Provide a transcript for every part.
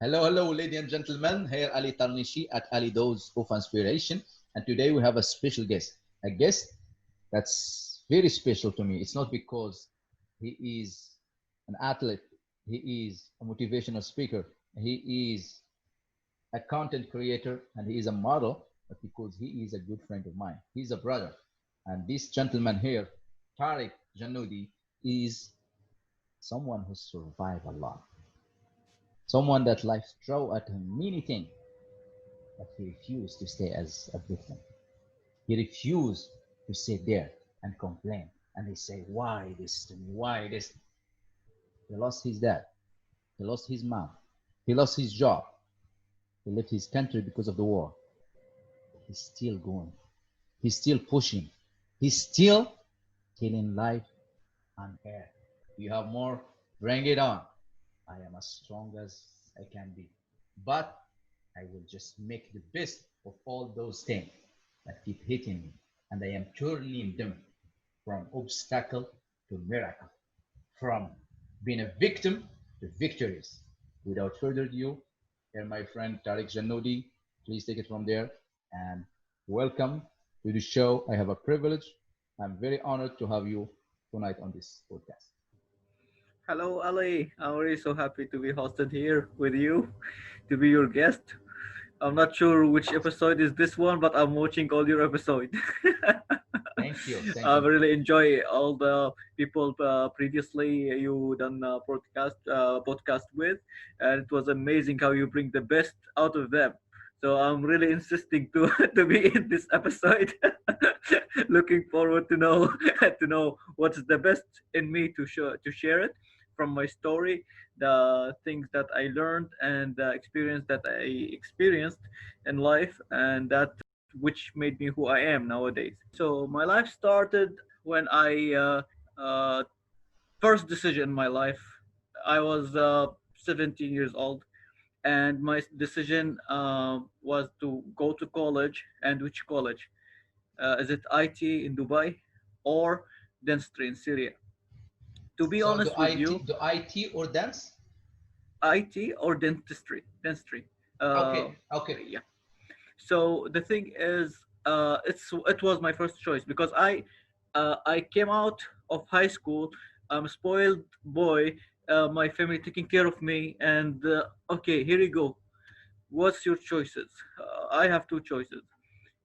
Hello, hello, ladies and gentlemen. Here Ali Tarnishi at Ali Dose of Inspiration. And today we have a special guest. A guest that's very special to me. It's not because he is an athlete, he is a motivational speaker, he is a content creator, and he is a model, but because he is a good friend of mine. He's a brother. And this gentleman here, Tariq Janoudi, is someone who survived a lot. Someone that life throw at him many things, but he refused to stay as a victim. He refused to sit there and complain. And he say, why this to me? Why this? He lost his dad. He lost his mom. He lost his job. He left his country because of the war. He's still going. He's still pushing. He's still killing life on air. You have more? Bring it on. I am as strong as I can be. But I will just make the best of all those things that keep hitting me. And I am turning them from obstacle to miracle, from being a victim to victorious. Without further ado, here my friend Tariq Janoudi. Please take it from there and welcome to the show. I have a privilege. I'm very honored to have you tonight on this podcast. Hello, Ali. I'm really so happy to be hosted here with you, to be your guest. I'm not sure which episode is this one, but I'm watching all your episode. Thank you. Thank I you. really enjoy all the people previously you done podcast with, and it was amazing how you bring the best out of them. So I'm really insisting to to be in this episode. Looking forward to know to know what's the best in me to share it from my story, the things that I learned and the experience that I experienced in life, and that which made me who I am nowadays. So my life started when I first decision in my life. I was 17 years old, and my decision was to go to college. And which college? Is it IT in Dubai or dentistry in Syria? To be So honest with you, do IT or dance? IT or dentistry. Uh, Okay, okay. yeah. So the thing is, it was my first choice because I came out of high school. I'm a spoiled boy. My family taking care of me, and okay, here you go. What's your choices? I have two choices.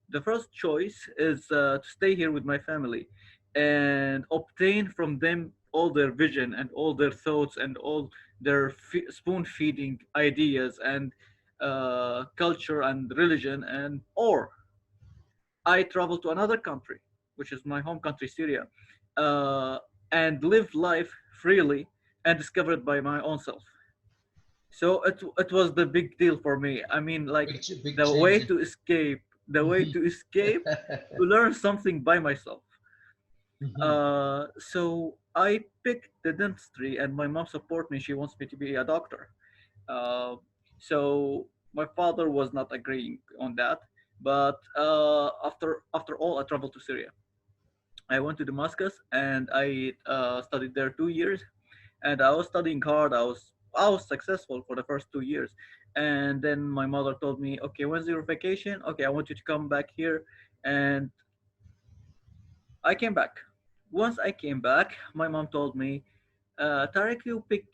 The first choice is to stay here with my family and obtain from them all their vision and all their thoughts and all their spoon feeding ideas and culture and religion, and or I travel to another country, which is my home country, Syria, uh, and live life freely and discover it by my own self. So it was the big deal for me. I mean, like Big the way change. to escape, the way to escape, to learn something by myself. So I picked the dentistry, and my mom support me. She wants me to be a doctor. Uh, so my father was not agreeing on that. But after all, I traveled to Syria. I went to Damascus, and I studied there 2 years, and I was studying hard. I was successful for the first 2 years, and then my mother told me, "Okay, when's your vacation? Okay, I want you to come back here," and I came back. Once I came back, my mom told me, "Tarek, you pick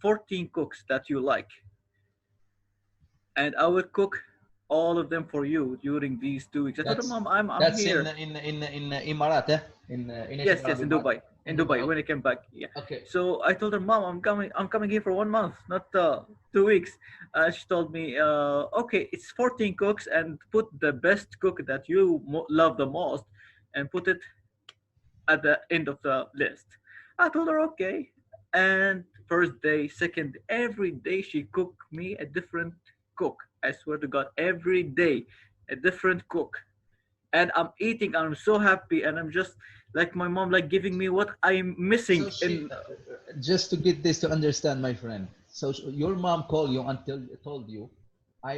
14 cooks that you like, and I will cook all of them for you during these 2 weeks." I told her, that's "Mom, I'm that's here." in Emirat, eh? In United Yes, Arab yes, in Emirates. Dubai. In In Dubai. Dubai when I Okay, came back. Yeah. okay. So I told her, "Mom, I'm coming here for 1 month, not 2 weeks." She told me, "Okay, it's 14 cooks, and put the best cook that you love the most, and put it at the end of the list." I told her, "Okay." And first day, second, every day she cooked me a different cook. I swear to God, every day a different cook, and I'm eating. I'm so happy, and I'm just like my mom, like giving me what I'm missing So she in. just to get this to understand, my friend. So your mom called you and told you, I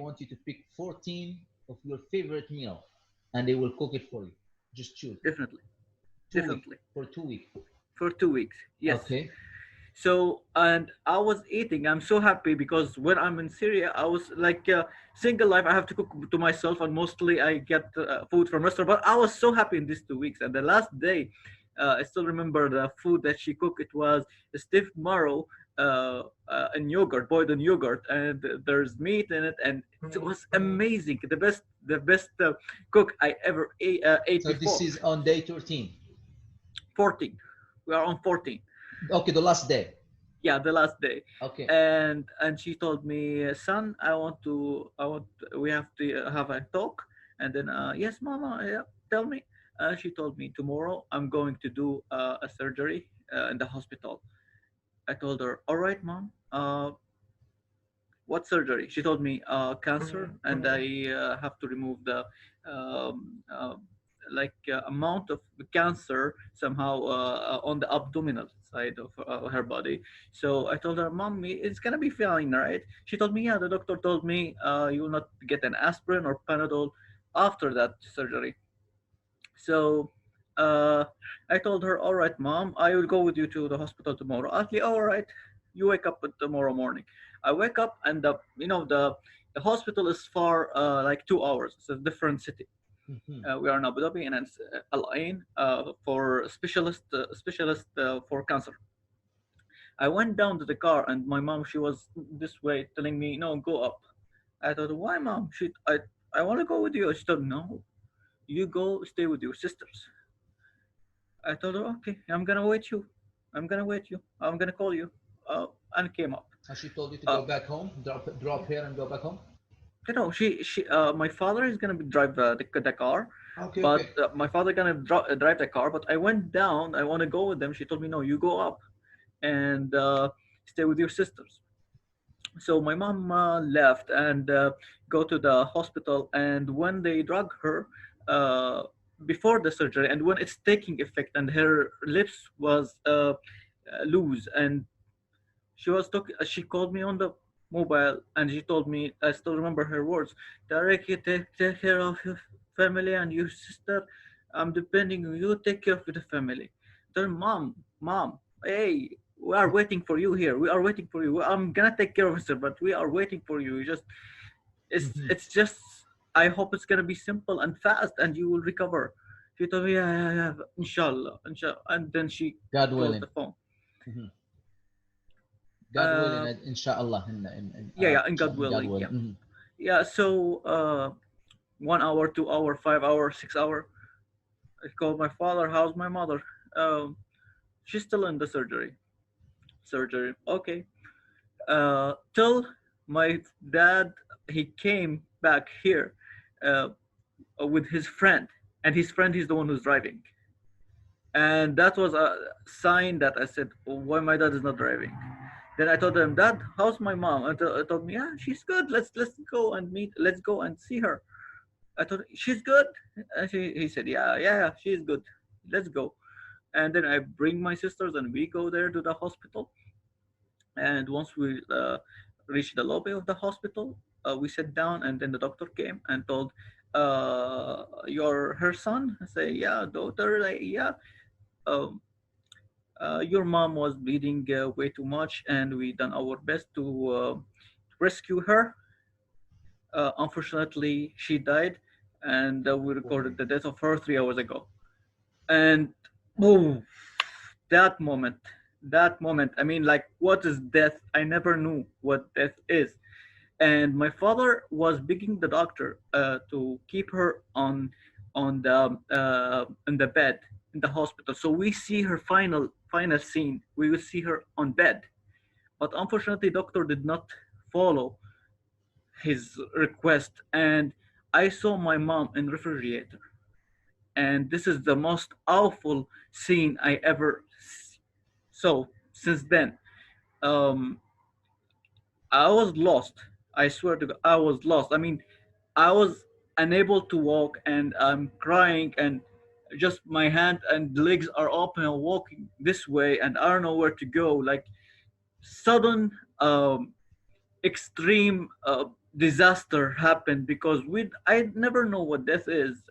want you to pick 14 of your favorite meal, and they will cook it for you. Just choose Definitely, 2 weeks definitely for 2 weeks. for 2 weeks. Yes. Okay. So, and I was eating. I'm so happy because when I'm in Syria, I was like single life. I have to cook to myself, and mostly I get food from restaurant. But I was so happy in these 2 weeks. And the last day, I still remember the food that she cooked. It was stiff marrow and yogurt, boiled in yogurt, and there's meat in it, and it was amazing. The best cook I ever ate So this before. is on day 13. 14. We are on 14. Okay, the last day. Yeah, the last day. Okay. And she told me, son, I want we have to have a talk. And then yes, mama, yeah, tell me. She told me, tomorrow I'm going to do a surgery in the hospital. I told her, all right, mom, what surgery? She told me cancer, and I have to remove the um, uh, amount of cancer somehow on the abdominal side of her body. So I told her, mommy, it's gonna be fine, right? She told me, yeah, the doctor told me you will not get an aspirin or Panadol after that surgery. So uh, I told her, all right, mom, I will go with you to the hospital tomorrow. Actually, all right, you wake up tomorrow morning. I wake up, and the hospital is far, like 2 hours. It's a different city. Mhm. We are in Abu Dhabi, and it's Al Ain for specialist for cancer. I went down to the car, and my mom, she was this way telling me, no, go up. I thought, why, mom? I want to go with you. She told, no, you go stay with your sisters. I told her, okay, I'm gonna wait you. I'm gonna wait you. I'm gonna call you. And came up. And she told you to Uh, go back home, drop here and go back home. my father is gonna drive the car, Okay, but okay. my father gonna drive the car. But I went down. I want to go with them. She told me, no, you go up and stay with your sisters. So my mom left and go to the hospital. And when they drug her uh, before the surgery, and when it's taking effect, and her lips was loose, and she was talking. She called me on the mobile, and she told me. I still remember her words. Tarek, you take care of your family and your sister. I'm depending on you. Take care of the family. Then, mom, hey, we are waiting for you here. We are waiting for you. I'm gonna take care of her, but we are waiting for you. Just Hmm. it's just. I hope it's gonna be simple and fast, and you will recover. She told me, yeah, yeah, yeah, inshallah, inshallah. And then she God closed willing. the phone. Hmm. God willing, Uh, inshallah, yeah, yeah, in God inshallah, God willing, willing. yeah. Hmm. Yeah, so 1 hour, 2 hour, 5 hour, 6 hour. I called my father. How's my mother? She's still in the surgery. Surgery. Okay. Till my dad, he came back here uh, with his friend, and his friend is the one who's driving. And that was a sign that I said, why my dad is not driving. Then I told him, Dad, how's my mom? And I told me, yeah, she's good. Let's go and meet. Let's go and see her. I thought she's good. And he said, yeah, yeah, yeah, she's good. Let's go. And then I bring my sisters, and we go there to the hospital. And once we reach the lobby of the hospital, we sat down, and then the doctor came and told, "You're her son?" I say, "Yeah, daughter." Like, yeah. Um, your mom was bleeding way too much, and we done our best to rescue her. Unfortunately, she died, and we recorded the death of her 3 hours ago. And oh, that moment, that moment. I mean, like, what is death? I never knew what death is. And my father was begging the doctor to keep her on the bed in the hospital. So we see her final scene. We will see her on bed. But unfortunately, doctor did not follow his request, and I saw my mom in refrigerator. And this is the most awful scene I ever saw. Since then, um, I was lost. I swear to God, I was lost. I mean, I was unable to walk, and I'm crying, and just my hand and legs are open and walking this way, and I don't know where to go. Like, sudden, extreme. disaster happened, because I never know what death is.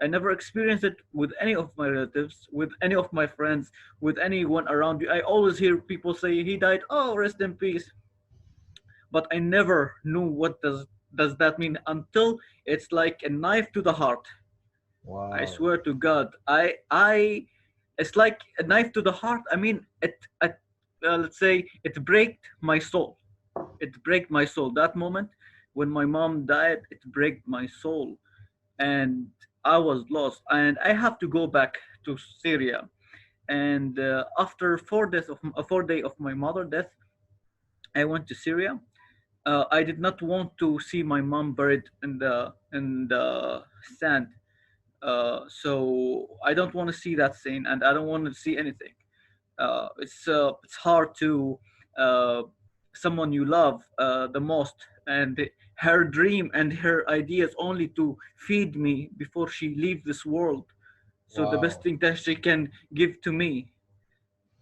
I never experienced it with any of my relatives, with any of my friends, with anyone around you. I always hear people say he died, oh, rest in peace, but I never knew what does that mean until it's like a knife to the heart. I Wow. swear to God, I it's like a knife to the heart. I mean, it let's say it breaked my soul. It break my soul. That moment when my mom died, it break my soul, and I was lost. And I have to go back to Syria. And after 4 day of my mother death, I went to Syria. I did not want to see my mom buried in the sand. So I don't want to see that scene, and I don't want to see anything. It's hard to uh, someone you love the most, and her dream and her ideas only to feed me before she leaves this world. So the best Wow. thing that she can give to me.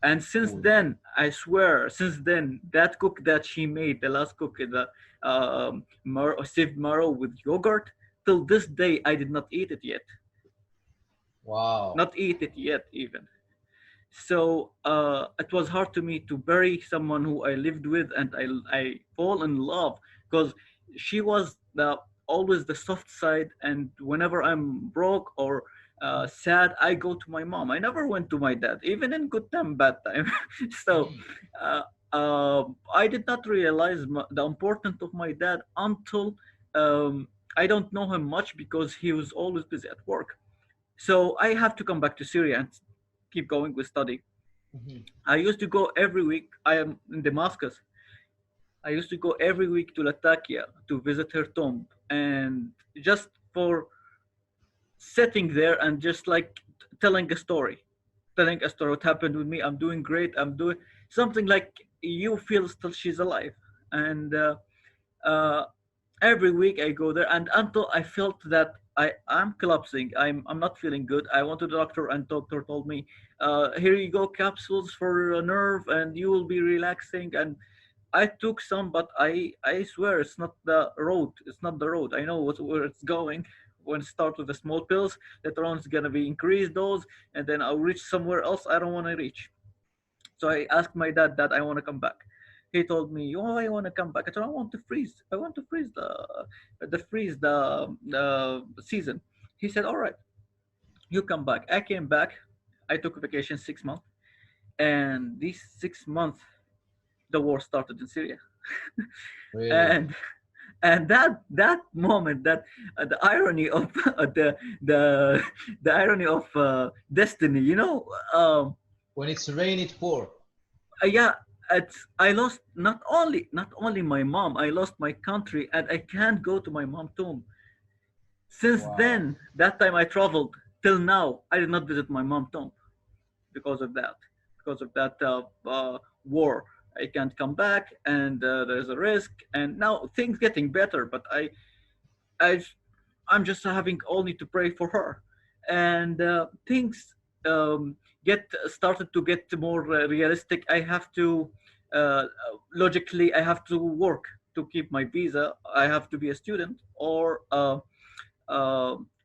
And since Cool. then, I swear, since then, that cook that she made, the last cook, the sieved marrow with yogurt, till this day, I did not eat it yet. Wow. Not eat it yet, even. So it was hard to me to bury someone who I lived with, and I fall in love, because she was the always the soft side. And whenever I'm broke or sad, I go to my mom. I never went to my dad, even in good time, bad time. So Mhm. uh, I did not realize the importance of my dad until I don't know him much, because he was always busy at work. So I have to come back to Syria and keep going with study. Mhm. I used to go every week. I am in Damascus. I used to go every week to Latakia to visit her tomb, and just for sitting there and just like telling a story what happened with me. I'm doing great. I'm doing something like you feel still she's alive. And uh, every week I go there, and until I felt that I'm collapsing, I'm not feeling good. I went to the doctor, and doctor told me, here you go, capsules for a nerve, and you will be relaxing. And I took some, but I swear it's not the road. It's not the road. I know where it's going. When it starts with the small pills, later on it's gonna be increased dose, and then I'll reach somewhere else I don't want to reach. So I asked my dad that I want to come back. He told me, "Oh, I want to come back." I told him, "I want to freeze. I want to freeze the season." He said, "All right, you come back." I came back. I took vacation 6 months, and these 6 months, the war started in Syria. Really? and and that moment, that the irony of the the irony of destiny, When it's rain, it pour. yeah, I lost not only my mom, I lost my country, and I can't go to my mom tomb. Since Wow. then, that time I traveled till now, I did not visit my mom tomb, because of that, war. I can't come back, and there's a risk. And now things getting better, but I I'm just having only to pray for her, and things um, get started to get more realistic. I have to logically, I have to work to keep my visa. I have to be a student or a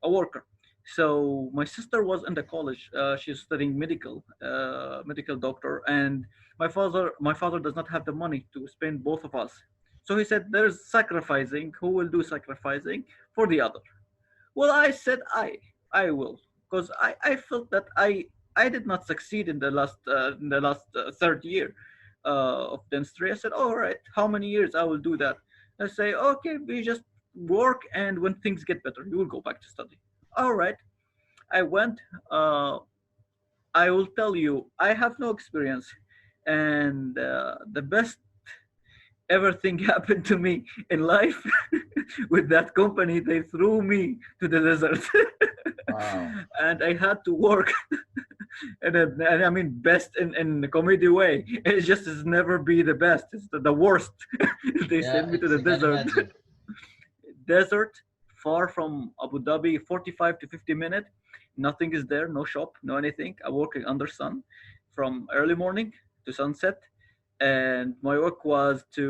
worker. So my sister was in the college. She's studying medical doctor, and my father does not have the money to spend both of us. So he said, "There's sacrificing. Who will do sacrificing for the other?" Well, I said I will, because I felt that I did not succeed in the last third year of dentistry. I said, all right, how many years I will do that? I say, okay, we just work, and when things get better, you will go back to study. All right, I went. Uh, I will tell you, I have no experience, and the best everything happened to me in life with that company. They threw me to the desert. Wow. And I had to work and I mean best in the comedy way. It just is never be the best. It's the worst. They Yeah, sent me to it's the I can desert. imagine. Desert, far from Abu Dhabi, 45 to 50 minutes. Nothing is there, no shop, no anything. I'm working under sun from early morning to sunset. and my work was to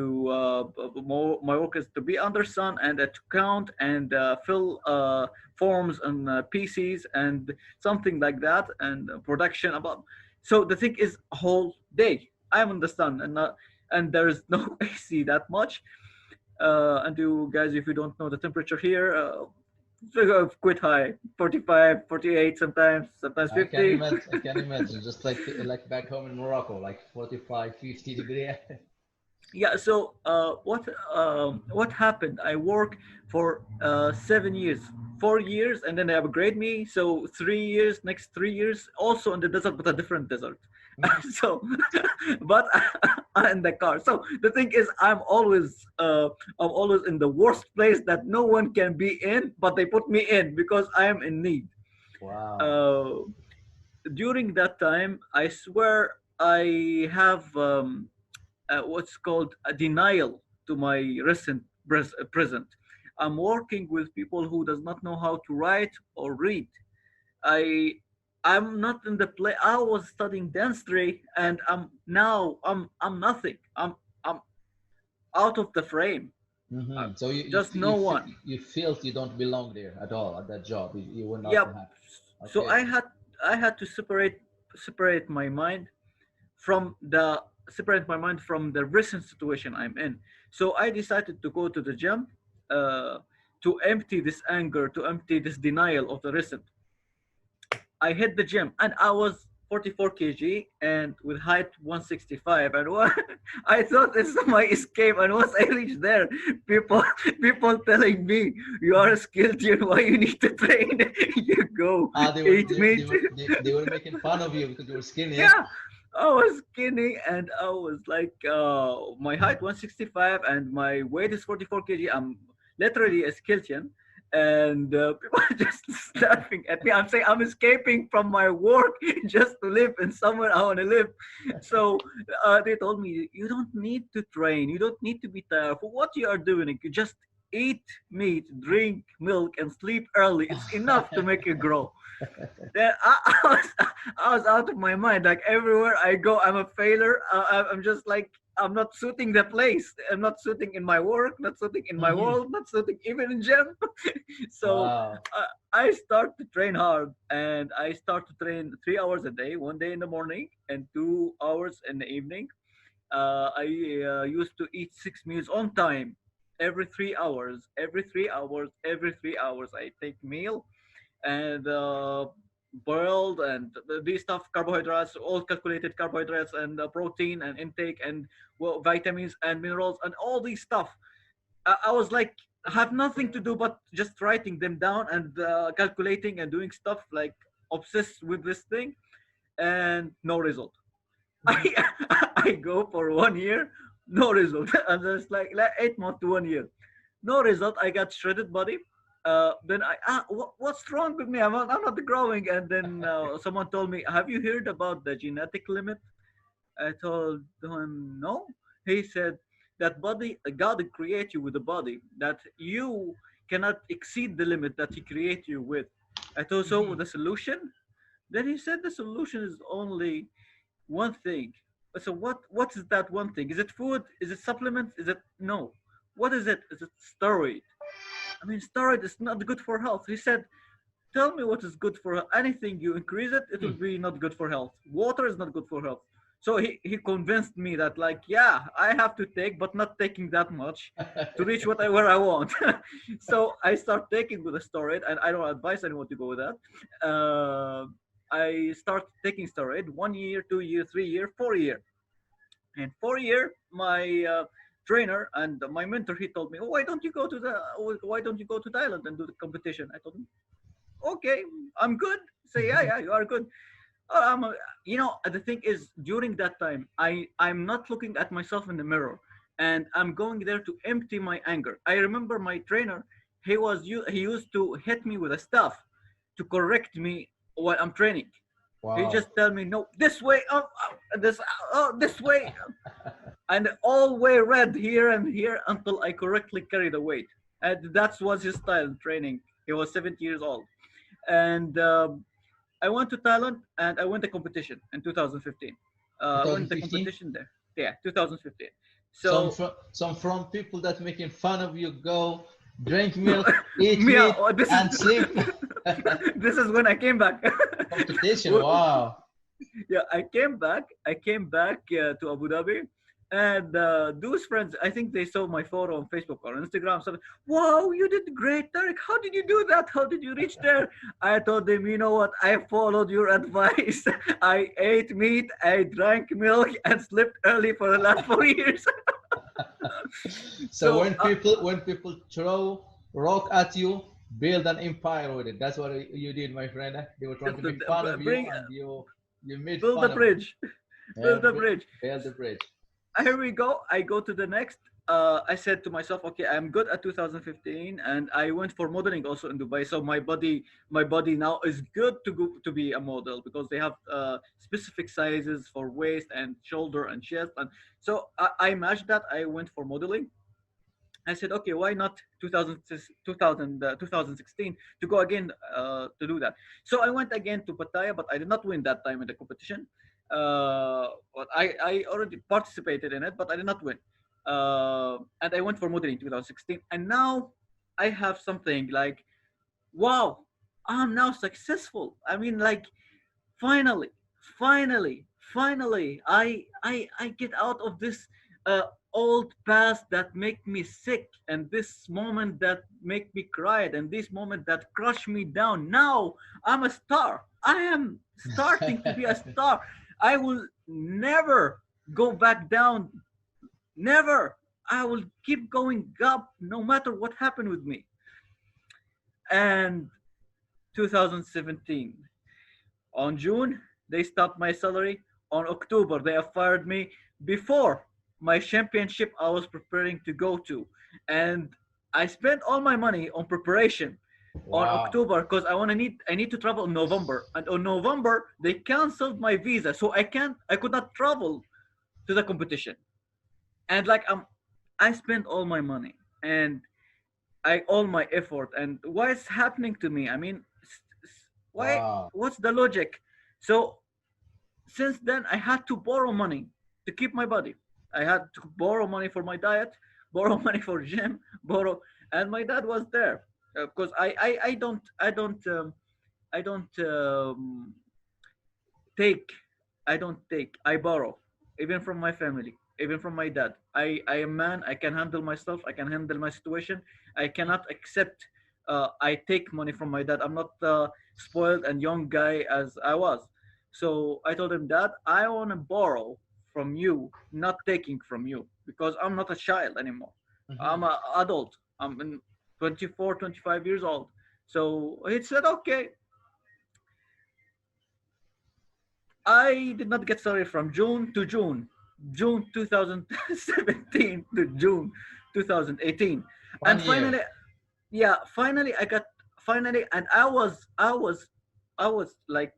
my work is to be under sun and to count and fill forms on PCs and something like that, and production about. So the thing is, a whole day I'm in the sun, and there's no AC that much. And you guys, if you don't know the temperature here, quite high, 45, 48, sometimes I can 50. imagine. I can imagine. Just like back home in Morocco, like 45, 50 degree. Yeah, so what happened, I work for 7 years, 4 years, and then they upgrade me, so 3 years, next 3 years also in the desert, but a different desert. So but I'm in the car. So the thing is, I'm always in the worst place that no one can be in, but they put me in because I am in need. Wow. uh, During that time, I swear I have what's called a denial to my recent present. I'm working with people who does not know how to write or read. I I'm not in the play. I was studying dentistry, and I'm nothing. I'm out of the frame. Uh, So just no one. you felt you don't belong there at all at that job. You were not Yeah. happy. So Okay. I had to separate my mind from the separate my mind from the recent situation I'm in. So I decided to go to the gym uh, to empty this anger, to empty this denial of the recent. I hit the gym, and I was 44 kg and with height 165, and I thought it's my escape. And once I reached there, people people telling me, you are skilled, you know why you need to train. You go eat meat. They were making fun of you because you were skinny. Yeah. Yeah, I was skinny, and I was like, my height 165 and my weight is 44 kg. I'm literally a skeleton, and people are just laughing at me. I'm saying I'm escaping from my work just to live in somewhere I want to live. So they told me, you don't need to train, you don't need to be tired for what you are doing. You just eat meat, drink milk, and sleep early. It's enough to make you grow. Then I was out of my mind. Like everywhere I go, I'm a failure. I'm just like, I'm not suiting the place. I'm not suiting in my work, not suiting in my Mhm. world, not suiting even in gym. So Wow. I start to train hard, and I start to train 3 hours a day, one day in the morning and 2 hours in the evening. I used to eat 6 meals on time, every 3 hours, every 3 hours. I take meal, and boiled, and these stuff, carbohydrates, all calculated carbohydrates, and protein and intake, and well, vitamins and minerals and all these stuff. I was like, I have nothing to do but just writing them down and calculating and doing stuff, like obsessed with this thing, and no result. Mhm. I go for 1 year, no result. And there's like 8 months to 1 year, no result. I got shredded body. Then what's wrong with me? I'm not growing. And then someone told me, have you heard about the genetic limit? I told him no. He said that body, God create you with a body that you cannot exceed the limit that He create you with. I told, so Mhm. the solution. Then he said the solution is only one thing. So what is that one thing? Is it food? Is it supplements? Is it no? What is it? Is it steroid? I mean, steroid is not good for health. He said, tell me what is good for health. Anything you increase it, it will be not good for health. Water is not good for health. So he convinced me that, like, yeah, I have to take, but not taking that much to reach where I want. So I start taking with the steroid, and I don't advise anyone to go with that. Uh, I start taking steroid 1 year, 2 year, 3 year, 4 year. And 4 year, my trainer and my mentor, he told me, oh, why don't you go to Thailand and do the competition? I told him, okay, I'm good. Say, yeah, yeah, you are good. I'm a, the thing is, during that time, I'm not looking at myself in the mirror, and I'm going there to empty my anger. I remember my trainer, he used to hit me with a staff to correct me while I'm training. He Wow. just tell me, no, this way, this way, and all way red here and here until I correctly carry the weight. And that was his style in training. He was 70 years old. And I went to Thailand, and I went the competition in 2015. I went the 2015? competition there. Yeah, 2015. Some So from people that making fun of you go drink milk, eat yeah, meat, this is and sleep. this is when I came back. Competition. Wow. Yeah, I came back to Abu Dhabi, and those friends, I think they saw my photo on Facebook or Instagram. So, wow, you did great, Tarek. How did you do that? How did you reach there? I told them, you know what? I followed your advice. I ate meat, I drank milk, and slept early for the last 4 years. So So when people throw rock at you, build an empire with it. That's what you did, my friend. They were trying to make fun of you, bring and you made build the fun of them. bridge, Yeah, build the bridge. build the bridge. Here we go. I go to the next. I said to myself, okay, I'm good at 2015, and I went for modeling also in Dubai. So my body now is good to go to be a model because they have specific sizes for waist and shoulder and chest, and so I matched that. I went for modeling. I said, okay, why not 2016 to go again to do that? So I went again to Pattaya, but I did not win that time in the competition. But I already participated in it, but I did not win. And I went for modeling 2016. And now I have something like, wow, I'm now successful. I mean, like, finally, finally, I get out of this uh, old past that make me sick, and this moment that make me cry, and this moment that crush me down. Now I'm a star. I am starting to be a star. I will never go back down. Never. I will keep going up no matter what happened with me. And 2017, on June, they stopped my salary. On October, they have fired me before my championship I was preparing to go to. And I spent all my money on preparation on Wow. October because I need to travel in November. And on November, they canceled my visa. So I could not travel to the competition. And like I spent all my money and I all my effort. And why is happening to me? I mean, why? Wow. What's the logic? So since then, I had to borrow money to keep my body. I had to borrow money for my diet, borrow money for gym, borrow, and my dad was there because I don't take I don't take. I borrow, even from my family, even from my dad. I am man. I can handle myself. I can handle my situation. I cannot accept. I take money from my dad. I'm not spoiled and young guy as I was. So I told him, Dad, I want to borrow from you, not taking from you, because I'm not a child anymore. Mhm. I'm an adult. I'm in 24, 25 years old. So he said, okay, I did not get salary from June to June, June 2017 to June 2018, One and year. finally, yeah, finally, and I was like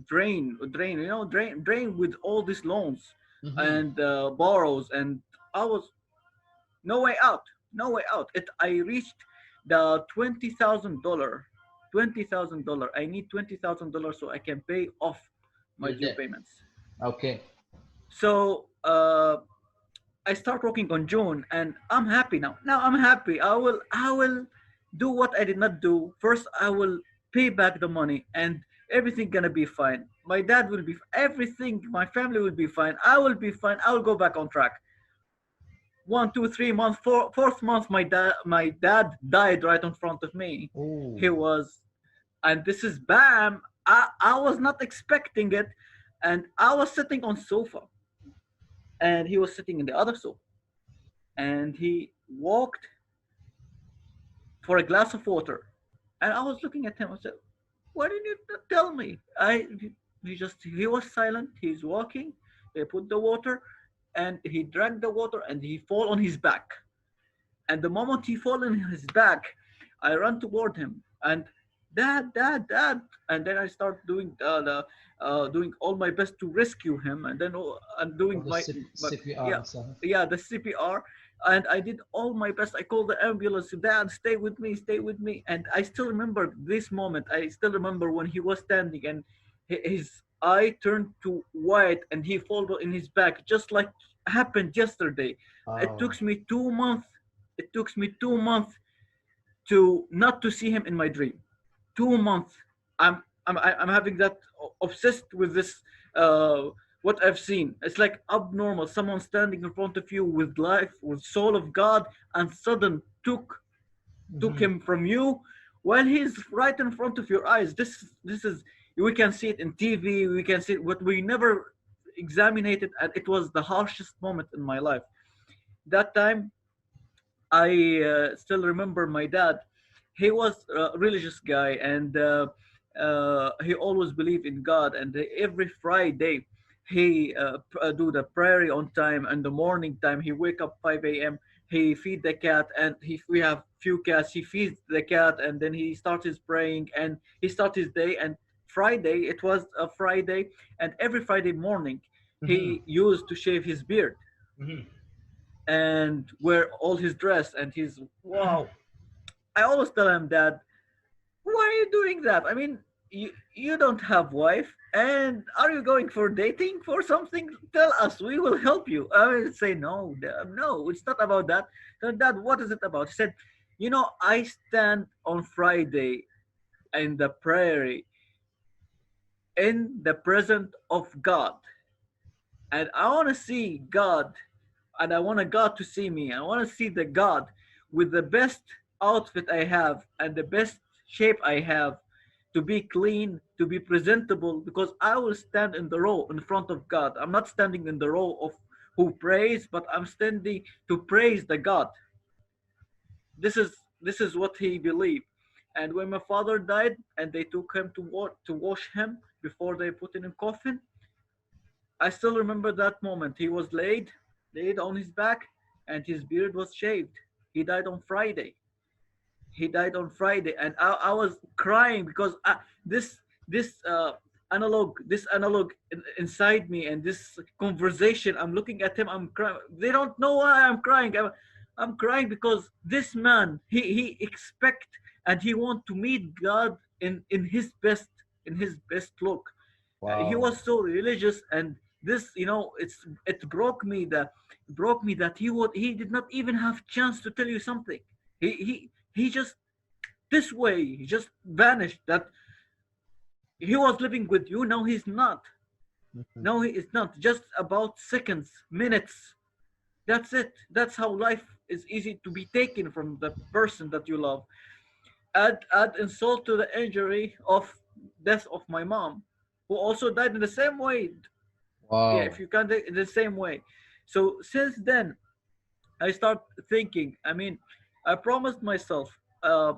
drained with all these loans Hmm. and borrows, and I was no way out, no way out. I reached the $20,000, $20,000. I need $20,000 so I can pay off my You're due dead. payments. Okay. So I start working on June, and I'm happy now. Now I'm happy. I will do what I did not do. First, I will pay back the money, and everything gonna be fine. My dad will be everything. My family will be fine. I will be fine. I will go back on track. 1, 2, 3 months, fourth month, my dad died right in front of me. He Oh. was, and this is bam. I was not expecting it, and I was sitting on sofa, and he was sitting in the other sofa, and he walked for a glass of water, and I was looking at him. I said, "Why didn't you tell me?" He was silent. He's walking. They put the water, and he drank the water, and he fall on his back. And the moment he fall on his back, I run toward him and dad, and then I start doing all my best to rescue him, and then I'm All doing the my CPR yeah and stuff. yeah the CPR, and I did all my best. I called the ambulance. Dad, stay with me. And I still remember this moment. I still remember when he was standing and his eye turned to white and he folded in his back, just like happened yesterday. It Wow. took me 2 months. It took me 2 months to not to see him in my dream. 2 months. I'm having that obsessed with this. Uh, what I've seen, it's like abnormal. Someone standing in front of you with life, with soul of God, and sudden took Mhm. him from you while he's right in front of your eyes. This is, we can see it in TV. We can see it, but we never examine it, and it was the harshest moment in my life. That time, I still remember my dad. He was a religious guy, and he always believed in God. And every Friday, he do the prayer on time. And the morning time, he wake up 5 a.m. He feed the cat, and we have few cats. He feeds the cat, and then he starts his praying, and he starts his day. And Friday, it was a Friday, and every Friday morning, Mhm. he used to shave his beard Mhm. and wear all his dress, and he's wow. I always tell him, Dad, why are you doing that? I mean, you don't have wife, and are you going for dating for something? Tell us, we will help you. I will say, no, Dad, no, it's not about that. So, Dad, what is it about? He said, I stand on Friday in the prairie in the presence of God, and I want to see God, and I want a God to see me. I want to see the God with the best outfit I have and the best shape I have, to be clean, to be presentable, because I will stand in the row in front of God. I'm not standing in the row of who praise, but I'm standing to praise the God. This is what he believed. And when my father died and they took him to wash him before they put him in coffin, I still remember that moment. He was laid on his back, and his beard was shaved. He died on Friday. He died on Friday, and I was crying because this analog inside me, and this conversation. I'm looking at him. I'm crying. They don't know why I'm crying. I'm crying because this man, he expect, and he want to meet God in his best look. He Wow. was so religious, and this, it broke me that he did not even have chance to tell you something. He just, this way, he just vanished. That he was living with you, now he's not. Mhm. Now he is not. Just about seconds, minutes. That's it. That's how life is easy to be taken from the person that you love. Add insult to the injury of death of my mom, who also died in the same way. Yeah, if Wow. you can, in the same way. So since then, I start thinking. I mean, I promised myself, uh,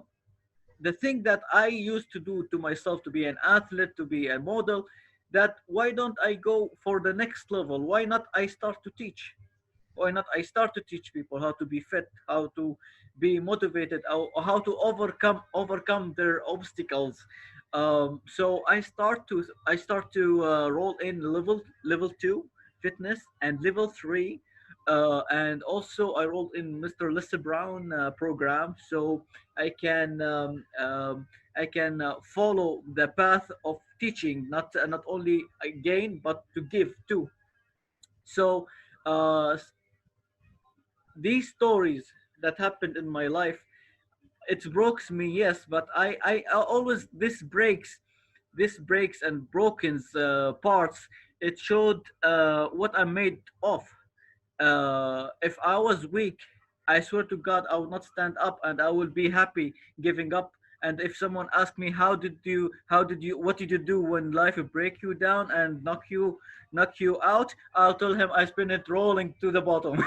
the thing that I used to do to myself, to be an athlete, to be a model, that why don't I go for the next level? Why not I start to teach? Why not I start to teach people how to be fit, how to be motivated, or how to overcome their obstacles. So I start to roll in level 2 fitness, and level 3, and also I rolled in Mr. Lissa Brown program, so I can follow the path of teaching, not only gain but to give too. So uh, these stories that happened in my life, it breaks me, yes, but I always, this breaks and brokens parts. It showed what I'm made of. If I was weak, I swear to God, I would not stand up, and I will be happy giving up. And if someone asked me, what did you do when life will break you down and knock you out, I'll tell him I spin it rolling to the bottom.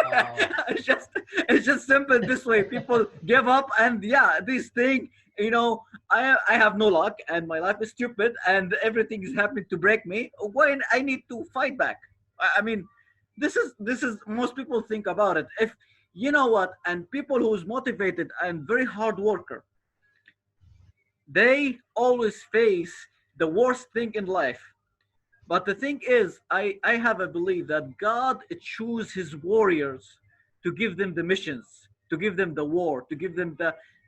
Wow. it's just it's just simple this way. People give up, and yeah, this thing, I have no luck, and my life is stupid, and everything is happening to break me. When I need to fight back, I mean, this is most people think about it. If you know what, and people who's motivated and very hard worker, they always face the worst thing in life. But the thing is, I have a belief that God chooses his warriors to give them the missions, to give them the war, to give them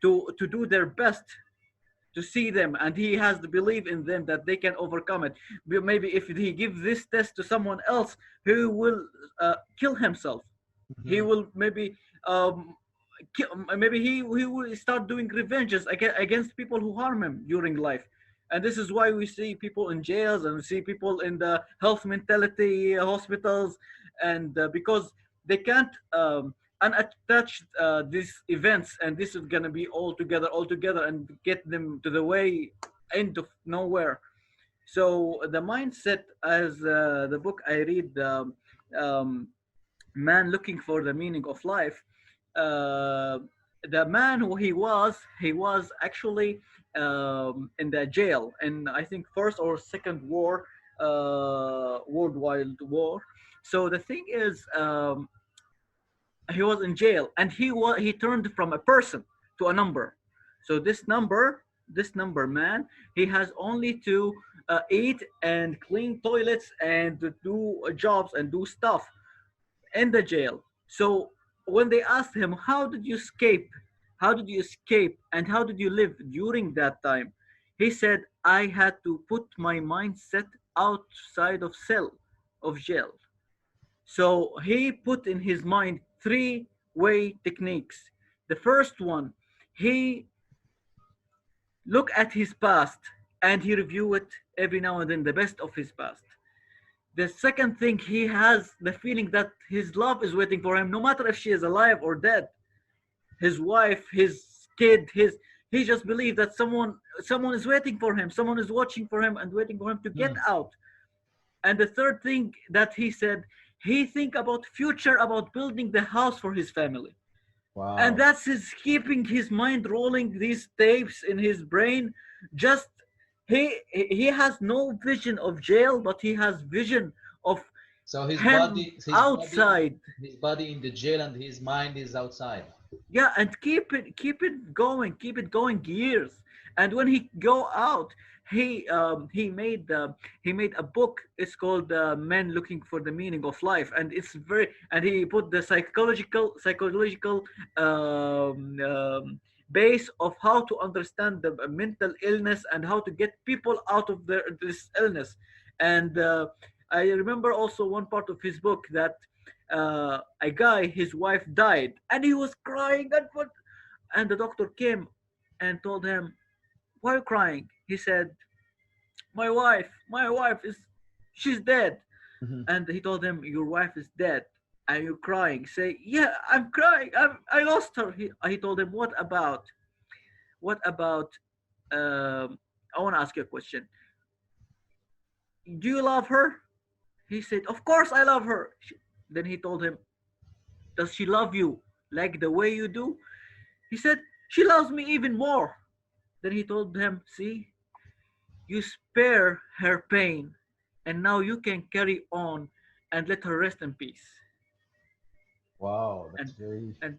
to do their best. to see them, and he has the belief in them that they can overcome it. Maybe if he gives this test to someone else, he will kill himself. He Mhm. will maybe um, maybe he will start doing revenges against people who harm him during life. And this is why we see people in jails, and we see people in the health mentality hospitals, and because they can't unattach these events, and this is going to be all together and get them to the way end of nowhere. So the mindset, as the book I read, um, man looking for the meaning of life. Uh, the man who he was actually in the jail in, I think, first or second war, worldwide war. So the thing is, he was in jail, and he turned from a person to a number. So this number man, he has only to eat and clean toilets and do jobs and do stuff in the jail. So when they asked him, "How did you escape? How did you escape? And how did you live during that time?" He said, "I had to put my mindset outside of cell, of jail." So he put in his mind three-way techniques. The first one, he look at his past and he review it every now and then, the best of his past. The second thing, he has the feeling that his love is waiting for him, no matter if she is alive or dead. His wife, his kid, his he just believes that someone is waiting for him, someone is watching for him and waiting for him to get Mm. out. And the third thing that he said, he think about future, about building the house for his family. And Wow. that's his keeping his mind rolling these tapes in his brain. Just he has no vision of jail, but he has vision of So his him body, his body, outside. his body in the jail, and his mind is outside. Yeah, and keep it going years. And when he go out, he made a book. It's called Men Looking for the Meaning of Life, and it's very, and he put the psychological base of how to understand the mental illness and how to get people out of this illness. And I remember also one part of his book that a guy, his wife died, and he was crying, and the doctor came and told him, "Why are you crying?" He said, my wife is, she's dead." Mhm. And he told him, "Your wife is dead and you're crying." Say, "Yeah, I'm crying. I lost her." He told him, what about I want to ask you a question. Do you love her? He said, "Of course I love her." Then he told him, "Does she love you like the way you do?" He said, "She loves me even more." Then he told him, "See, you spare her pain, and now you can carry on and let her rest in peace." Wow, that's And very, and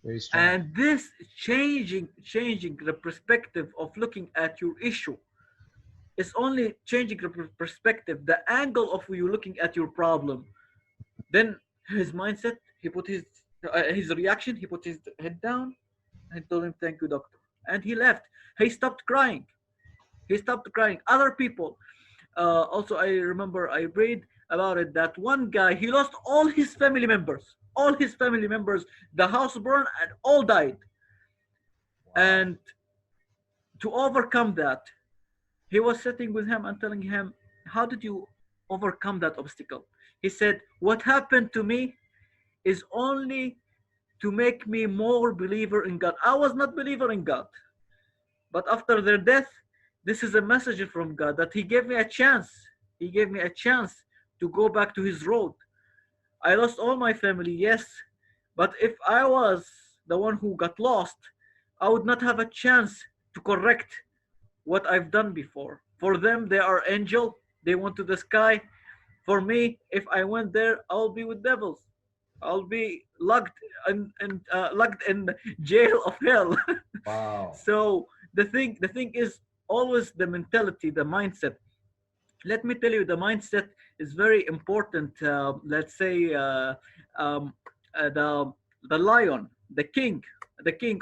very strong. and this changing the perspective of looking at your issue is only changing the perspective, the angle of you looking at your problem. Then his mindset, he put his reaction, he put his head down and told him, "Thank you, doctor." And he left. He stopped crying. He stopped crying. Other people, also, I remember I read about it that one guy, he lost all his family members. All his family members, the house burned and all died. Wow. And to overcome that, he was sitting with him and telling him, "How did you overcome that obstacle?" He said, "What happened to me is only to make me more believer in God. I was not believer in God. But after their death, this is a message from God that He gave me a chance. He gave me a chance to go back to His road. I lost all my family, yes, but if I was the one who got lost, I would not have a chance to correct what I've done before. For them, they are angel. They went to the sky. For me, if I went there, I'll be with devils. I'll be locked in jail of hell." Wow. So the thing is always the mentality, the mindset. Let me tell you, the mindset is very important. Let's say um, the lion, the king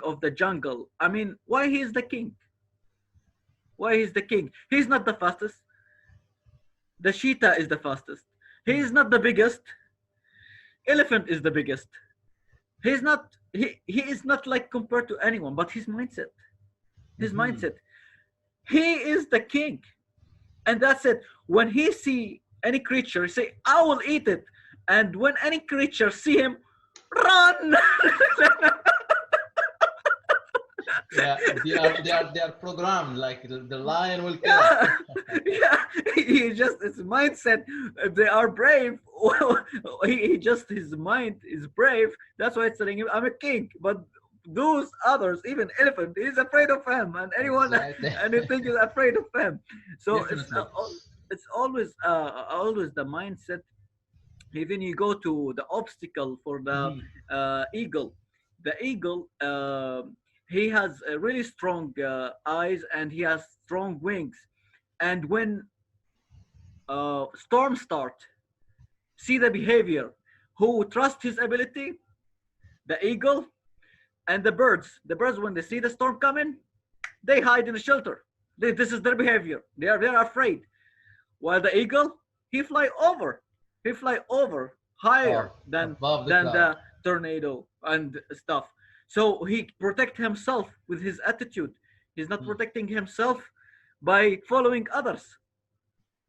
of the jungle. I mean, why he is the king? Why he's the king? He's not the fastest. The cheetah is the fastest. He Mm. is not the biggest. Elephant is the biggest. He's not. He is not like compared to anyone. But his mindset. His Mm-hmm. mindset. He is the king, and that's it. When he see any creature, he say, "I will eat it." And when any creature see him, run. Yeah, they are programmed like the lion will kill. Yeah, yeah. He just his mindset. They are brave. He just his mind is brave. That's why it's telling him, "I'm a king." But those others, even elephant, is afraid of him, and anyone, Exactly. anything is afraid of him. So Definitely. it's always the mindset. Even you go to the obstacle for the Mm-hmm. eagle. The eagle, he has a really strong eyes and he has strong wings. And when storms start, see the behavior. Who trust his ability? The eagle and the birds. The birds, when they see the storm coming, they hide in the shelter. This is their behavior. They are afraid. While the eagle, he fly over. He fly over higher Oh, than above the than cloud. the tornado and stuff. So he protect himself with his attitude. He's not Mm. protecting himself by following others.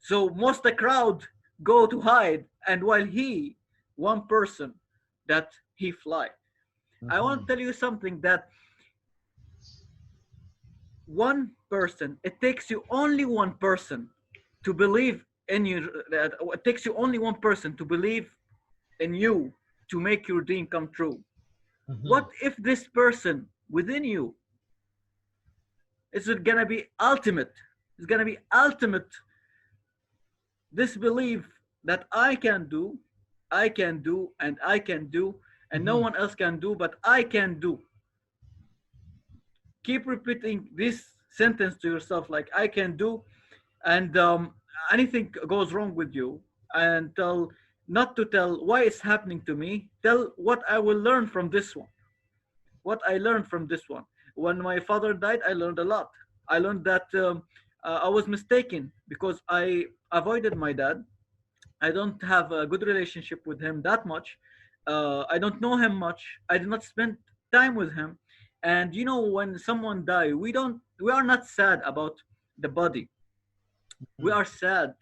So most the crowd go to hide, and while he, one person, that he fly. I want Mm-hmm. to tell you something that one person, it takes you only one person to believe in you. That it takes you only one person to believe in you to make your dream come true. Mm-hmm. What if this person within you is it gonna be ultimate? It's gonna be ultimate. This belief that I can do, and I can do, and no Mm-hmm. one else can do, but I can do. Keep repeating this sentence to yourself, like I can do, and anything goes wrong with you, and tell not to tell why it's happening to me. Tell what I will learn from this one. What I learned from this one. When my father died, I learned a lot. I learned that I was mistaken because I avoided my dad. I don't have a good relationship with him that much. I don't know him much. I did not spend time with him. And you know, when someone die, we are not sad about the body. We Mm-hmm. are sad.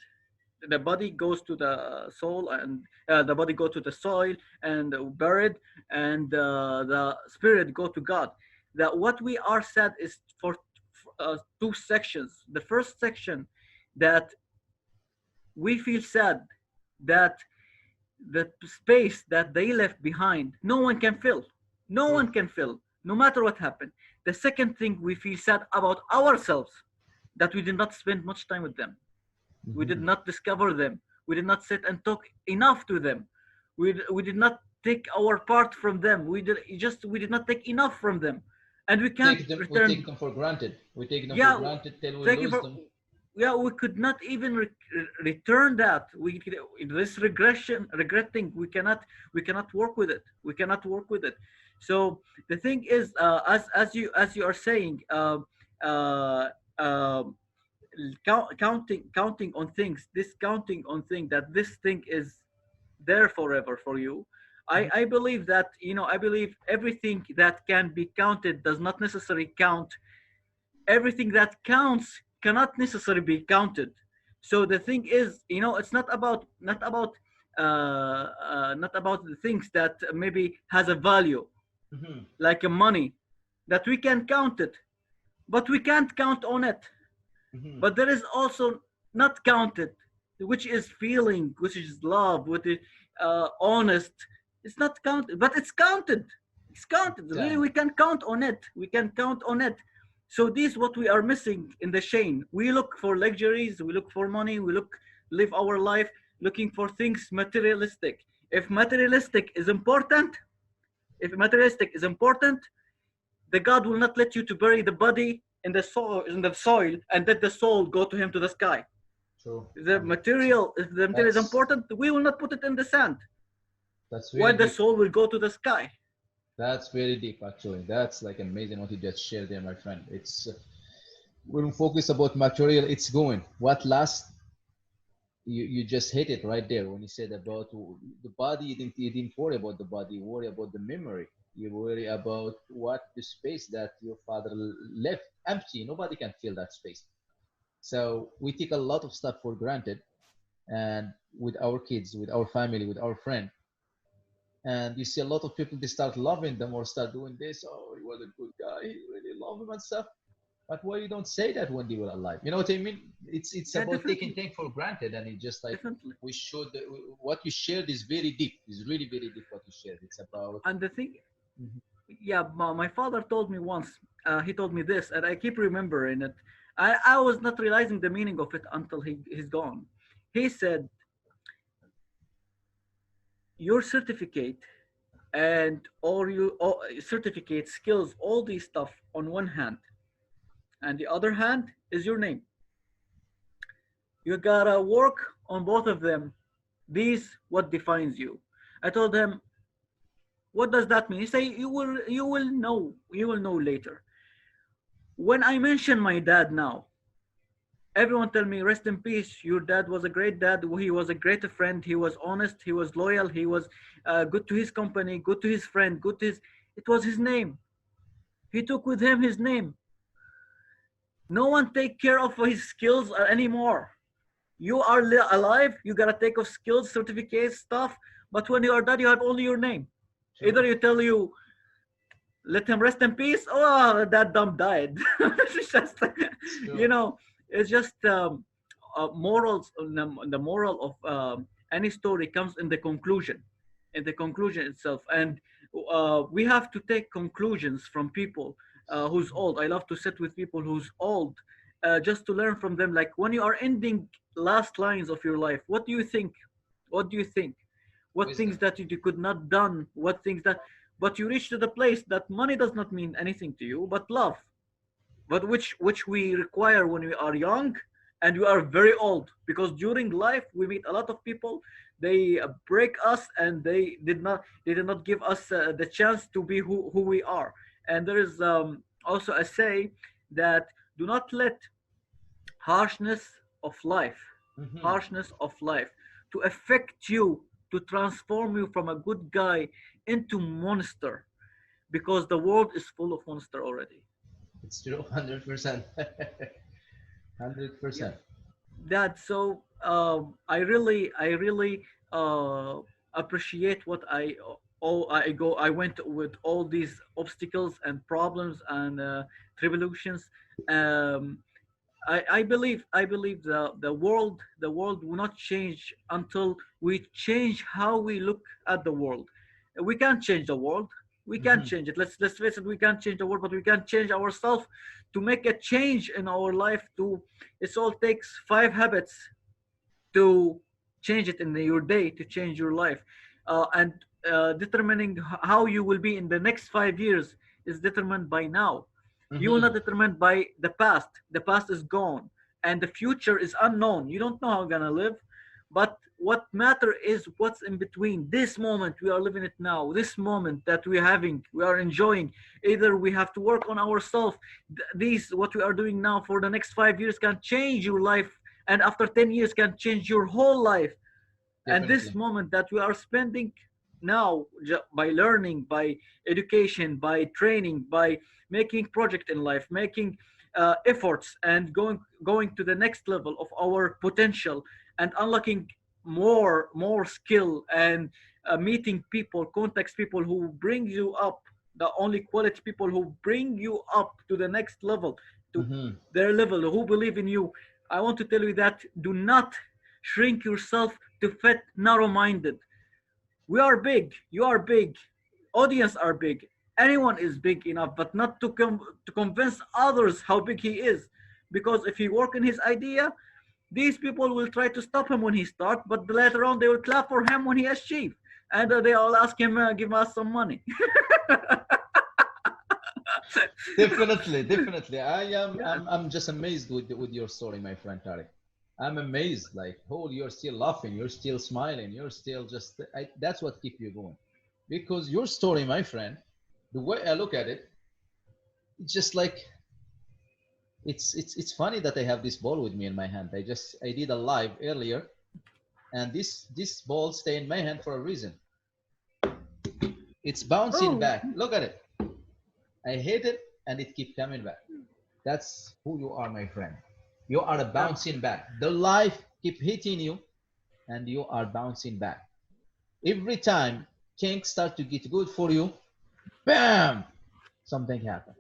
The body goes to the soul, and the body go to the soil and buried, and the spirit go to God. That what we are sad is for two sections. The first section, that we feel sad that the space that they left behind, no one can fill. No True. one can fill, no matter what happened. The second thing, we feel sad about ourselves, that we did not spend much time with them. We did Mm-hmm. not discover them. We did not sit and talk enough to them. We did not take our part from them. We did not take enough from them, and we can't We take return. them for granted. We take them for Yeah, granted till we thank you lose for. them. Yeah, we could not even return that. This regretting, we cannot work with it. We cannot work with it. So the thing is, as you are saying, uh, uh, counting on things, this counting on thing, that this thing is there forever for you. Mm-hmm. I believe that, I believe everything that can be counted does not necessarily count. Everything that counts cannot necessarily be counted. So the thing is, it's not about the things that maybe has a value, Mm-hmm. like a money, that we can count it, but we can't count on it. Mm-hmm. But there is also not counted, which is feeling, which is love, which is honest. It's not counted, but it's counted. It's counted. Really, Damn. we can count on it. We can count on it. So this is what we are missing in the chain. We look for luxuries. We look for money. Live our life looking for things materialistic. If materialistic is important, if materialistic is important, the God will not let you to bury the body in the soil and let the soul go to him to the sky. True. If the material is That's important, we will not put it in the sand. that's Why very the deep. soul will go to the sky? That's very deep, actually. That's like amazing what you just shared there, my friend. It's When we focus about material, it's going. What lasts, you just hit it right there when you said about the body. You didn't worry about the body. You worry about the memory. You worry about what the space that your father left empty. Nobody can fill that space. So we take a lot of stuff for granted, and with our kids, with our family, with our friend, and you see a lot of people, they start loving them or start doing this. Oh, he was a good guy. He really loved him and stuff. But why you don't say that when they were alive? You know what I mean? It's Yeah, about taking definitely, things for granted, and it's just like definitely. we should. What you shared is very deep. It's really very deep what you shared. It's about. And the thing, Mhm. yeah, my father told me once. He told me this, and I keep remembering it. I was not realizing the meaning of it until he's gone. He said, "Your certificate and all certificate, skills, all these stuff on one hand, and the other hand is your name. You gotta work on both of them. These what defines you." I told him, "What does that mean?" He say, "You will know later." When I mention my dad now, everyone tell me, "Rest in peace. Your dad was a great dad. He was a great friend. He was honest. He was loyal. He was good to his company, good to his friend, good to his." It was his name. He took with him his name. No one take care of his skills anymore. You are alive. You gotta take off skills, certificates, stuff. But when you are dead, you have only your name. Either True. you tell you, "Let him rest in peace," "Oh, that dumb died." It's just, It's true. you know, it's just morals. The moral of any story comes in the conclusion itself. And we have to take conclusions from people who's old. I love to sit with people who's old, just to learn from them. Like when you are ending last lines of your life, what do you think? What do you think? What things Wisdom. that you could not done? What things that, but you reach to the place that money does not mean anything to you, but love, but which we require when we are young and we are very old, because during life we meet a lot of people. They break us, and they did not give us the chance to be who we are. And there is also a say that, "Do not let harshness of life Hmm. harshness of life to affect you, to transform you from a good guy into monster, because the world is full of monster already." It's true. 100%. Yeah, 100%. that. So I really uh, appreciate what I went with all these obstacles and problems and tribulations. um, I believe the world will not change until we change how we look at the world. We can't change the world. We can't Hmm. change it. Let's face it. We can't change the world, but we can change ourselves to make a change in our life. It all takes 5 habits to change it in your day, to change your life. And determining how you will be in the next 5 years is determined by now. You will not Hmm. determined by the past. The past is gone, and the future is unknown. You don't know how you're gonna live. But what matter is what's in between. This moment we are living it now. This moment that we're having, we are enjoying. Either we have to work on ourselves. These what we are doing now for the next 5 years can change your life, and after 10 years can change your whole life. And this Definitely. moment that we are spending now, by learning, by education, by training, by making project in life, making efforts, and going to the next level of our potential, and unlocking more skill, and meeting people, contacts people who bring you up, the only quality people who bring you up to the next level, to Hmm. their level, who believe in you. I want to tell you that, do not shrink yourself to fit narrow-minded. We are big, you are big, audience are big, anyone is big enough, but not to convince others how big he is. Because if he work in his idea, these people will try to stop him when he start, but later on they will clap for him when he achieve, and they all ask him, "Give us some money." Definitely, definitely. I am. Yeah, I'm just amazed with your story, my friend Tariq. I'm amazed. Like, oh, you're still laughing. You're still smiling. You're still just. That's what keep you going, because your story, my friend. The way I look at it, it's just like It's funny that I have this ball with me in my hand. I did a live earlier, and this ball stay in my hand for a reason. It's bouncing Oh, back. Look at it. I hit it, and it keep coming back. That's who you are, my friend. You are a um, bouncing back. The life keep hitting you, and you are bouncing back. Every time things start to get good for you, bam, something happened.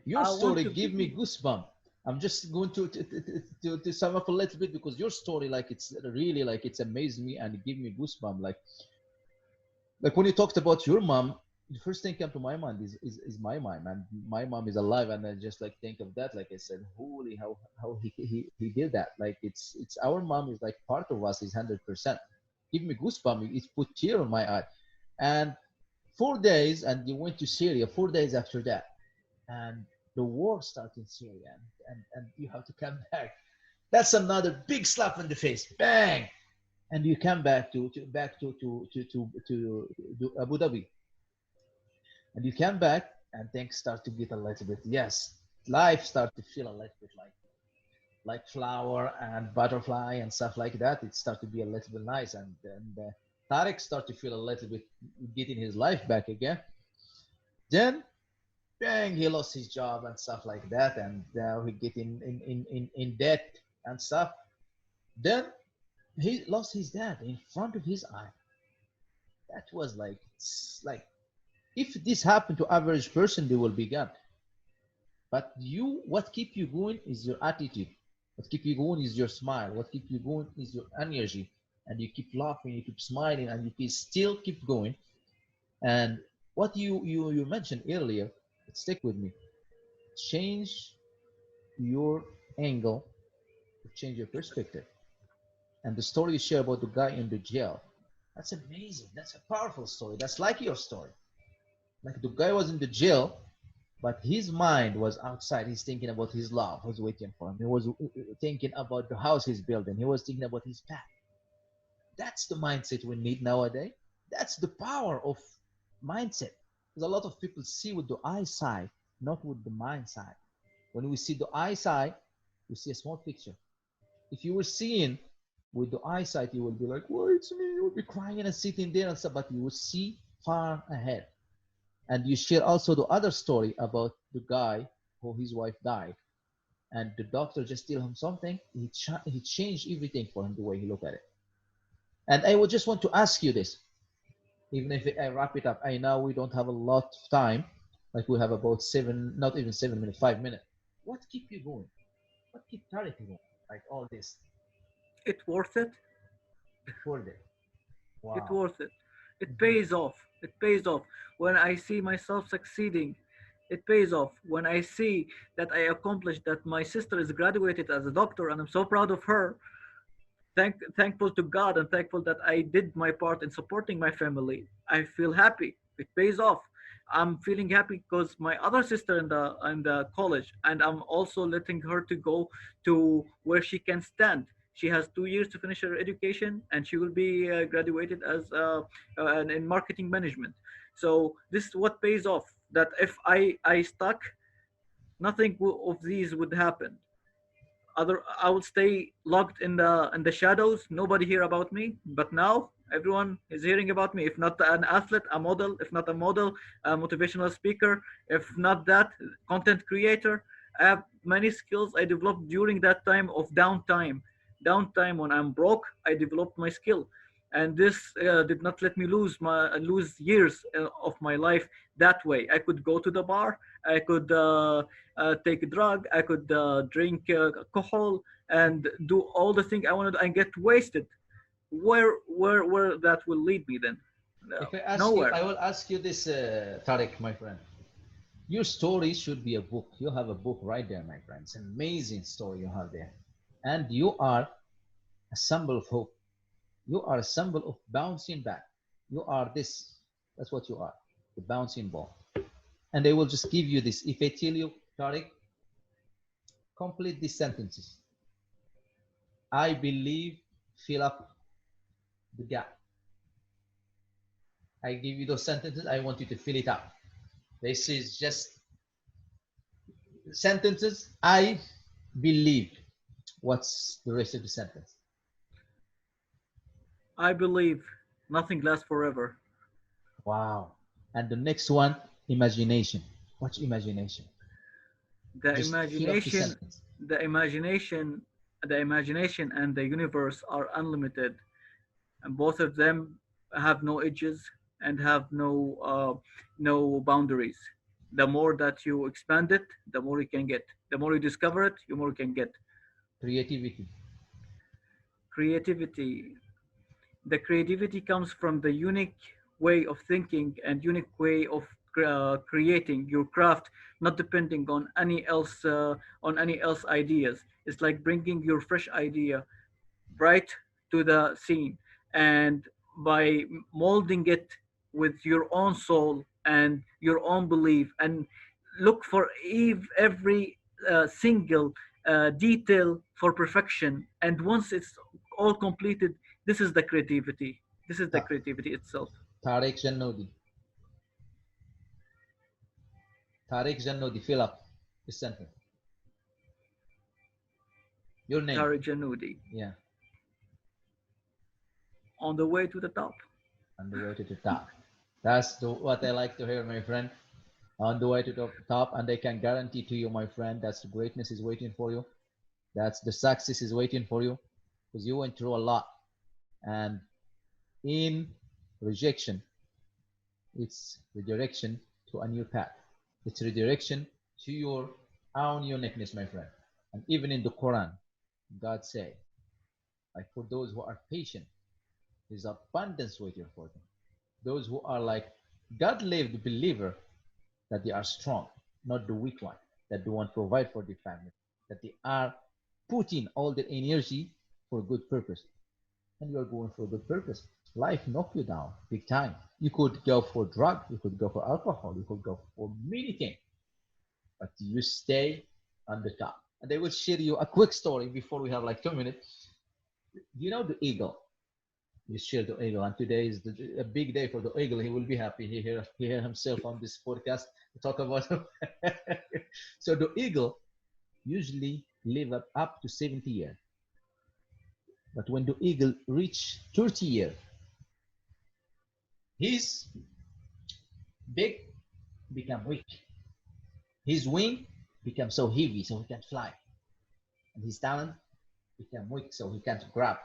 Your I want story to give me be. goosebumps. I'm just going to sum up a little bit because your story, like it's really like it's amazed me and give me goosebumps. Like when you talked about your mom, the first thing came to my mind is my mom, and my mom is alive, and I just like think of that. Like I said, holy how he did that. Like it's our mom is like part of us is 100%. Give me goosebumps. It put tear on my eye, and 4 days, and you went to Syria 4 days after that, and the war started in Syria, and you have to come back. That's another big slap in the face. Bang! And you come back to Abu Dhabi, and you come back, and things start to get a little bit. Yes, life start to feel a little bit like flower and butterfly and stuff like that. It start to be a little bit nice, and Tarek start to feel a little bit getting his life back again. Then bang, he lost his job and stuff like that, and now he get in debt and stuff. Then he lost his dad in front of his eye. That was like if this happened to average person, they will be gone. But you, what keep you going is your attitude. What keep you going is your smile. What keep you going is your energy, and you keep laughing, you keep smiling, and you can still keep going. And what you mentioned earlier, stick with me. Change your angle to change your perspective. And the story you share about the guy in the jail, that's amazing. That's a powerful story. That's like your story. Like the guy was in the jail, but his mind was outside. He's thinking about his love who's waiting for him. He was thinking about the house he's building. He was thinking about his path. That's the mindset we need nowadays. That's the power of mindset. Because a lot of people see with the eyesight, not with the mind side. When we see the eyesight, we see a small picture. If you were seeing with the eyesight, you will be like, "Well, it's me." You will be crying and sitting there and stuff, but you will see far ahead. And you share also the other story about the guy who his wife died, and the doctor just tell him something. He changed everything for him the way he looked at it. And I would just want to ask you this, even if I wrap it up. I know we don't have a lot of time, like we have about seven, not even 7 minutes, 5 minutes. What keep you going? What keep Tarek going? Like all this, it worth it. it's worth it. It Wow. worth it. It Mhm. pays off. It pays off. When I see myself succeeding, it pays off. When I see that I accomplished, that my sister is graduated as a doctor, and I'm so proud of her. Thankful to God and thankful that I did my part in supporting my family. I feel happy. It pays off. I'm feeling happy because my other sister in the college, and I'm also letting her to go to where she can stand. She has 2 years to finish her education, and she will be graduated as in marketing management. So this is what pays off. That if I stuck, nothing of these would happen. Other, I would stay locked in the shadows, nobody hear about me. But now everyone is hearing about me. If not an athlete, a model. If not a model, a motivational speaker. If not that, content creator. I have many skills I developed during that time of downtime. When I'm broke, I developed my skill, and this did not let me lose years of my life that way. I could go to the bar, I could take a drug, I could drink alcohol, and do all the things I wanted and get wasted. Where that will lead me then? No, If I ask you, nowhere. I will ask you this, Tarek, my friend. Your story should be a book. You have a book right there, my friend. It's an amazing story you have there. And you are a symbol of hope. You are a symbol of bouncing back. You are this. That's what you are, the bouncing ball. And I will just give you this. If I tell you, Tariq, complete these sentences. I believe, fill up the gap. I give you those sentences. I want you to fill it up. This is just sentences. I Believe. What's the rest of the sentence? I believe nothing lasts forever. Wow. And the next one, imagination. What's imagination? The Just fill up the imagination, sentence. the imagination, the imagination and the universe are unlimited, and both of them have no edges and have no boundaries. The more that you expand it, the more you can get. The more you discover it, the more you can get. Creativity. Creativity. The creativity comes from the unique way of thinking and unique way of creating your craft, not depending on any else ideas. It's like bringing your fresh idea right to the scene, and by molding it with your own soul and your own belief, and look for every single detail for perfection. And once it's all completed, this is the creativity. This is the Ta- creativity itself. Tariq Jannodi. Tariq Jannodi, fill up the sentence. Your name. Tariq Janudi, Yeah. on the way to the top. On the way to the top. That's what I like to hear, my friend. On the way to the top, and I can guarantee to you, my friend, that's the greatness is waiting for you. That's the success is waiting for you, because you went through a lot. And in rejection, it's redirection to a new path. It's redirection to your own uniqueness, my friend. And even in the Quran, God say, like for those who are patient, there's abundance waiting for them. Those who are like God-lived believer, that they are strong, not the weak one, that they want to provide for the family, that they are putting all their energy for a good purpose. And you are going for a good purpose. Life knock you down big time. You could go for drug, you could go for alcohol, you could go for many things, but you stay on the top. And I will share you a quick story before we have like 2 minutes. You know the eagle. You share the eagle, and today is a big day for the eagle. He will be happy. He hear himself on this podcast to talk about him. So the eagle usually live up to 70 years. But when the eagle reach 30 years, his beak become weak. His wing become so heavy so he can't fly. And his talon become weak so he can't grab.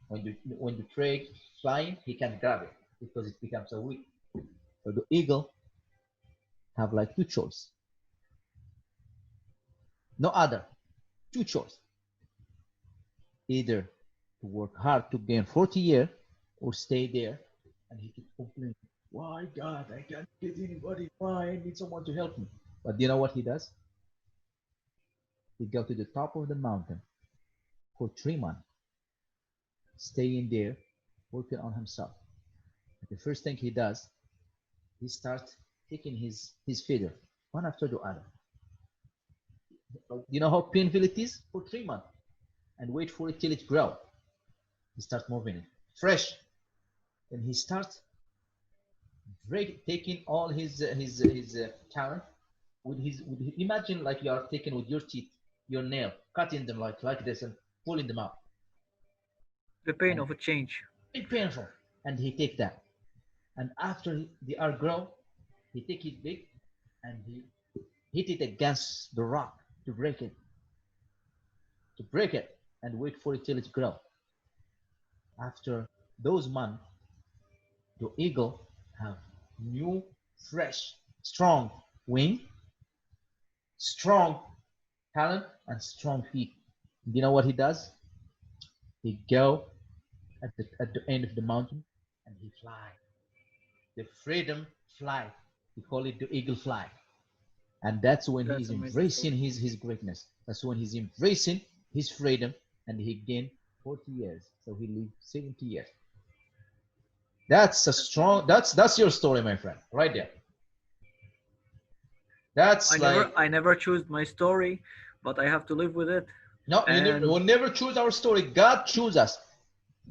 When the prey flying, he can't grab it because it becomes so weak. So the eagle have like two choice. No other. Two choice. Either to work hard to gain 40 years or stay there. And he keep complaining, why God, I can't get anybody. Why I need someone to help me. But you know what he does? He go to the top of the mountain for 3 months, staying there, working on himself. And the first thing he does, he starts taking his feeder one after the other. You know how painful it is for 3 months, and wait for it till it grow. He starts moving it fresh, and he starts taking all his talent with imagine like you are taking with your teeth your nail, cutting them like this and pulling them out, The pain and of a change. it's painful. And he take that, and after they are grown, he take it big, and he hit it against the rock to break it, and wait for it till it grow. After those months, the eagle have new, fresh, strong wing, strong talent, and strong feet. You know what he does? He go at the end of the mountain and he fly. The freedom fly. We call it the eagle fly. And that's when he That's is amazing embracing story. his greatness. That's when he's embracing his freedom, and he gained 40 years. So he lived 70 years. That's a That's strong, amazing. that's your story, my friend, right there. That's like, I never choose my story, but I have to live with it. no, And we'll never choose our story. God choose us.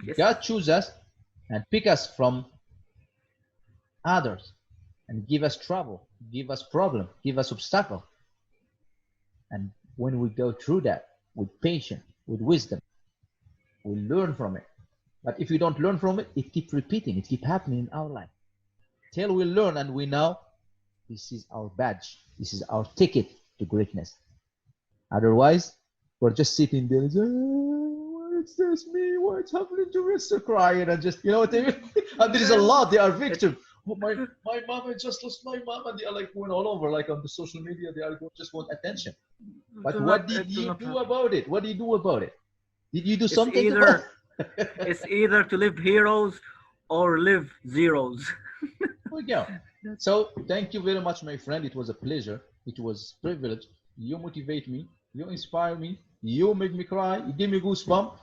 yes, God choose us and pick us from others and give us trouble, give us problem, give us obstacle. And when we go through that, with patience, with wisdom. We learn from it. But if we don't learn from it, it keeps repeating, it keeps happening in our life. Till we learn and we know this is our badge, this is our ticket to greatness. Otherwise, we're just sitting there and say, oh, why is this me? What's happening to me? So crying and just, you know what I mean? And there is a lot, they are victims. Oh, my mom, I just lost my mom. And they are like going all over, like on the social media, they are just want attention. But what did It do you not do happen. about it? What do you do about it? Did you do It's something about either it? it's either to live heroes or live zeros. We go. So thank you very much, my friend. It was a pleasure. It was a privilege. You motivate me. You inspire me. You make me cry. You give me goosebumps.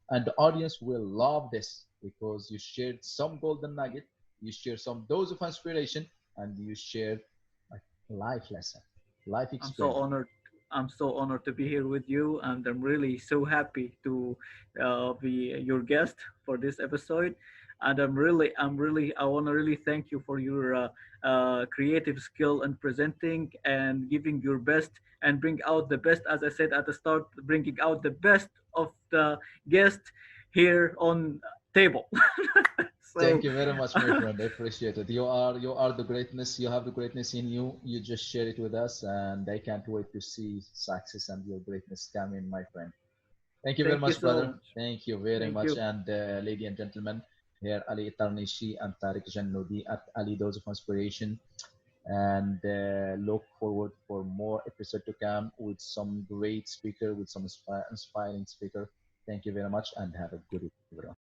And the audience will love this because you shared some golden nugget. You shared some dose of inspiration, and you shared a life lesson, life I'm so experience. honored. I'm so honored to be here with you, and I'm really so happy to be your guest for this episode. And I want to really thank you for your creative skill and presenting and giving your best and bring out the best. As I said at the start, bringing out the best of the guest here on table. Thank So you very much, my friend. I appreciate it. You are the greatness. You have the greatness in you. You just share it with us, and I can't wait to see success and your greatness coming, my friend. Thank you very thank you much, so brother. much. Thank you very Thank much. you. And ladies and gentlemen, here Ali Tarnishi and Tariq Jannudi at Ali Dose of Inspiration. And look forward for more episode to come with some great speaker, with some inspiring speaker. Thank you very much and have a good evening, everyone.